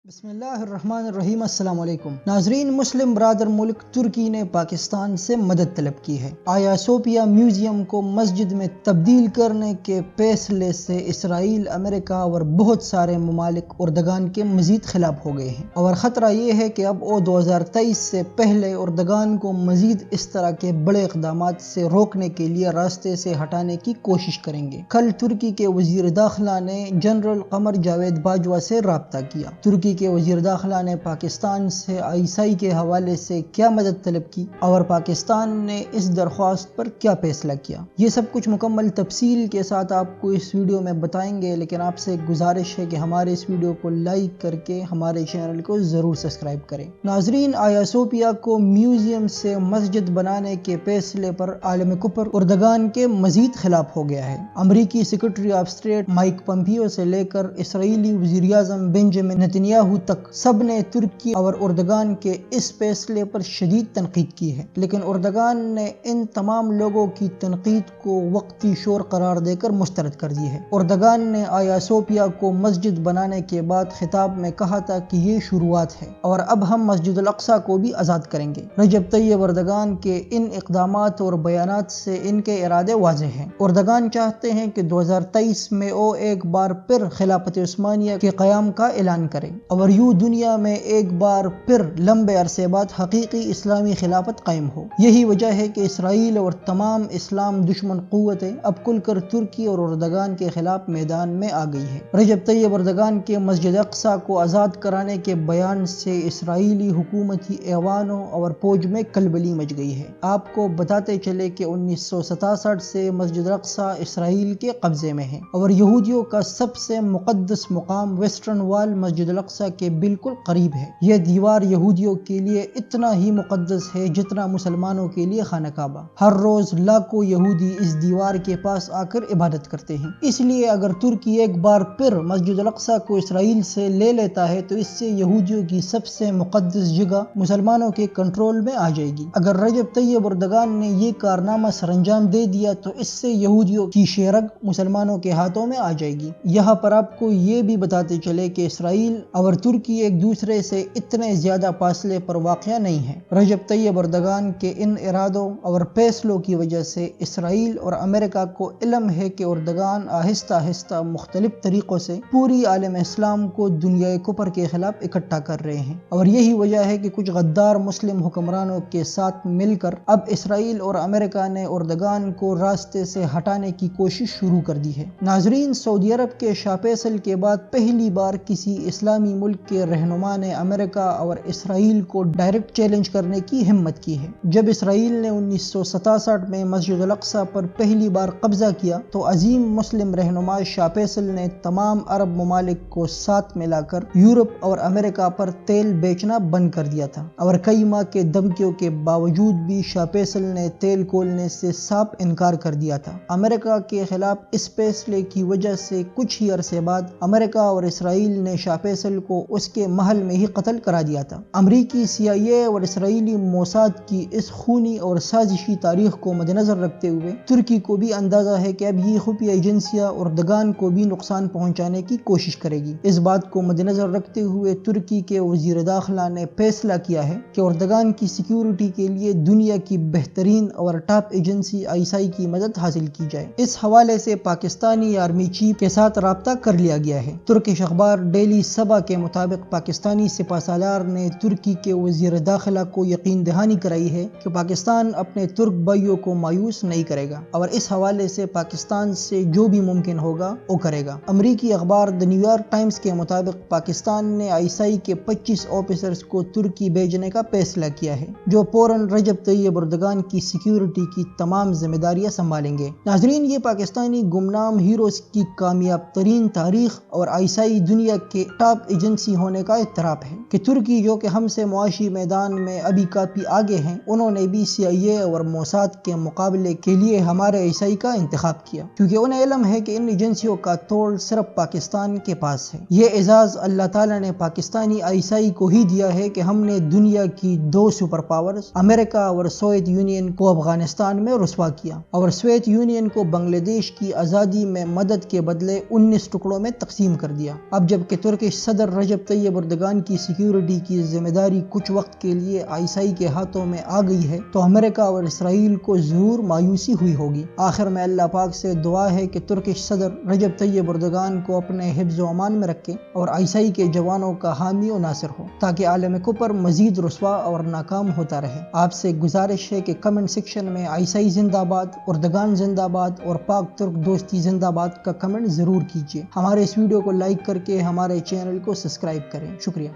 بسم اللہ الرحمن الرحیم۔ السلام علیکم ناظرین، مسلم برادر ملک ترکی نے پاکستان سے مدد طلب کی ہے۔ آیا صوفیہ میوزیم کو مسجد میں تبدیل کرنے کے فیصلے سے اسرائیل، امریکہ اور بہت سارے ممالک اردگان کے مزید خلاف ہو گئے ہیں، اور خطرہ یہ ہے کہ اب وہ 2023 سے پہلے اردگان کو مزید اس طرح کے بڑے اقدامات سے روکنے کے لیے راستے سے ہٹانے کی کوشش کریں گے۔ کل ترکی کے وزیر داخلہ نے جنرل قمر جاوید باجوہ سے رابطہ کیا۔ ترکی کے وزیر داخلہ نے پاکستان سے ISI کے حوالے سے کیا مدد طلب کی اور پاکستان نے اس درخواست پر کیا فیصلہ کیا، یہ سب کچھ مکمل تفصیل کے ساتھ آپ کو اس ویڈیو میں بتائیں گے، لیکن آپ سے گزارش ہے کہ ہمارے اس ویڈیو کو لائک کر کے ہمارے چینل کو ضرور سبسکرائب کریں۔ ناظرین، آیا صوفیہ کو میوزیم سے مسجد بنانے کے فیصلے پر عالم کفر اردگان کے مزید خلاف ہو گیا ہے۔ امریکی secretary of state mic Pompeo سے لے کر اسرائیلی وزیر اعظم بنجامن نیتنیاہو تک سب نے ترکی اور اردگان کے اس فیصلے پر شدید تنقید کی ہے، لیکن اردگان نے ان تمام لوگوں کی تنقید کو وقتی شور قرار دے کر مسترد کر دی ہے۔ اردگان نے آیا صوفیہ کو مسجد بنانے کے بعد خطاب میں کہا تھا کہ یہ شروعات ہے اور اب ہم مسجد الاقصی کو بھی آزاد کریں گے۔ رجب طیب اردگان کے ان اقدامات اور بیانات سے ان کے ارادے واضح ہیں۔ اردگان چاہتے ہیں کہ 2023 میں وہ ایک بار پھر خلافت عثمانیہ کے قیام کا اعلان کریں اور یوں دنیا میں ایک بار پھر لمبے عرصے بعد حقیقی اسلامی خلافت قائم ہو۔ یہی وجہ ہے کہ اسرائیل اور تمام اسلام دشمن قوتیں اب کھل کر ترکی اور اردگان کے خلاف میدان میں آ گئی ہے۔ رجب طیب اردگان کے مسجد اقصی کو آزاد کرانے کے بیان سے اسرائیلی حکومتی ایوانوں اور فوج میں کلبلی مچ گئی ہے۔ آپ کو بتاتے چلے کہ 1967 سے مسجد اقصی اسرائیل کے قبضے میں ہے اور یہودیوں کا سب سے مقدس مقام ویسٹرن وال مسجد الاقصی کے بالکل قریب ہے۔ یہ دیوار یہودیوں کے لیے اتنا ہی مقدس ہے جتنا مسلمانوں کے لیے خانہ کعبہ۔ ہر روز لاکھوں یہودی اس دیوار کے پاس آ کر عبادت کرتے ہیں۔ اس لیے اگر ترکی ایک بار پھر مسجد الاقصی کو اسرائیل سے لے لیتا ہے تو اس سے یہودیوں کی سب سے مقدس جگہ مسلمانوں کے کنٹرول میں آ جائے گی۔ اگر رجب طیب اردگان نے یہ کارنامہ سر انجام دے دیا تو اس سے یہودیوں کی شیرگ مسلمانوں کے ہاتھوں میں آ جائے گی۔ یہاں پر آپ کو یہ بھی بتاتے چلے کہ اسرائیل اور ترکی ایک دوسرے سے اتنے زیادہ فاصلے پر واقع نہیں ہے۔ رجب طیب اردگان کے ان ارادوں اور فیصلوں کی وجہ سے اسرائیل اور امریکہ کو علم ہے کہ اردگان آہستہ آہستہ مختلف طریقوں سے پوری عالم اسلام کو دنیا کفر کے خلاف اکٹھا کر رہے ہیں، اور یہی وجہ ہے کہ کچھ غدار مسلم حکمرانوں کے ساتھ مل کر اب اسرائیل اور امریکہ نے اردگان کو راستے سے ہٹانے کی کوشش شروع کر دی ہے۔ ناظرین، سعودی عرب کے شاہ فیصل کے بعد پہلی بار کسی اسلامی ملک کے رہنما نے امریکہ اور اسرائیل کو ڈائریکٹ چیلنج کرنے کی ہمت کی ہے۔ جب اسرائیل نے 1967 میں مسجد الاقصی پر پہلی بار قبضہ کیا تو عظیم مسلم رہنما شاہ فیصل نے تمام عرب ممالک کو ساتھ ملا کر یورپ اور امریکہ پر تیل بیچنا بند کر دیا تھا، اور کئی ماہ کے دھمکیوں کے باوجود بھی شاہ فیصل نے تیل کھولنے سے صاف انکار کر دیا تھا۔ امریکہ کے خلاف اس فیصلے کی وجہ سے کچھ ہی عرصے بعد امریکہ اور اسرائیل نے شاہ فیصل کو اس کے محل میں ہی قتل کرا دیا تھا۔ امریکی CIA اور اسرائیلی موساد کی اس خونی اور سازشی تاریخ کو مد نظر رکھتے ہوئے ترکی کو بھی اندازہ ہے کہ اب یہ خفیہ ایجنسیاں اردگان کو بھی نقصان پہنچانے کی کوشش کرے گی۔ اس بات کو مد نظر رکھتے ہوئے ترکی کے وزیر داخلہ نے فیصلہ کیا ہے کہ اردگان کی سیکیورٹی کے لیے دنیا کی بہترین اور ٹاپ ایجنسی ISI کی مدد حاصل کی جائے۔ اس حوالے سے پاکستانی آرمی چیف کے ساتھ رابطہ کر لیا گیا ہے۔ ترکش اخبار ڈیلی سبا کے مطابق پاکستانی سپہ سالار نے ترکی کے وزیر داخلہ کو یقین دہانی کرائی ہے کہ پاکستان اپنے ترک بھائیوں کو مایوس نہیں کرے گا اور اس حوالے سے پاکستان سے جو بھی ممکن ہوگا وہ کرے گا۔ امریکی اخبار دی نیو یارک ٹائمز کے مطابق پاکستان نے ISI کے 25 آفیسرز کو ترکی بھیجنے کا فیصلہ کیا ہے، جو فوراً رجب طیب اردگان کی سیکیورٹی کی تمام ذمہ داریاں سنبھالیں گے۔ ناظرین، یہ پاکستانی گمنام ہیروز کی کامیاب ترین تاریخ اور ISI دنیا کے ٹاپ ایجنسی ہونے کا اعتراف ہے کہ ترکی، جو کہ ہم سے معاشی میدان میں ابھی کافی آگے ہیں، انہوں نے بھی CIA اور موساد کے مقابلے کے لیے ہمارے ISI کا انتخاب کیا، کیونکہ انہیں علم ہے کہ ان ایجنسیوں کا توڑ صرف پاکستان کے پاس ہے۔ یہ اعزاز اللہ تعالیٰ نے پاکستانی ISI کو ہی دیا ہے کہ ہم نے دنیا کی 2 سپر پاورز امریکہ اور سوویت یونین کو افغانستان میں رسوا کیا اور سوویت یونین کو بنگلہ دیش کی آزادی میں مدد کے بدلے 19 ٹکڑوں میں تقسیم کر دیا۔ اب جب کہ ترکش صدر رجب طیب اردگان کی سیکیورٹی کی ذمہ داری کچھ وقت کے لیے ISI کے ہاتھوں میں آ گئی ہے تو امریکہ اور اسرائیل کو ضرور مایوسی ہوئی ہوگی۔ آخر میں اللہ پاک سے دعا ہے کہ ترکش صدر رجب طیب اردگان کو اپنے حفظ و امان میں رکھے اور ISI کے جوانوں کا حامی و ناصر ہو تاکہ عالم کفر مزید رسوا اور ناکام ہوتا رہے۔ آپ سے گزارش ہے کہ کمنٹ سیکشن میں ISI زندہ باد، اردگان زندہ باد اور پاک ترک دوستی زندہ باد کا کمنٹ ضرور کیجیے۔ ہمارے اس ویڈیو کو لائک کر کے ہمارے چینل کو سبسکرائب کریں۔ شکریہ۔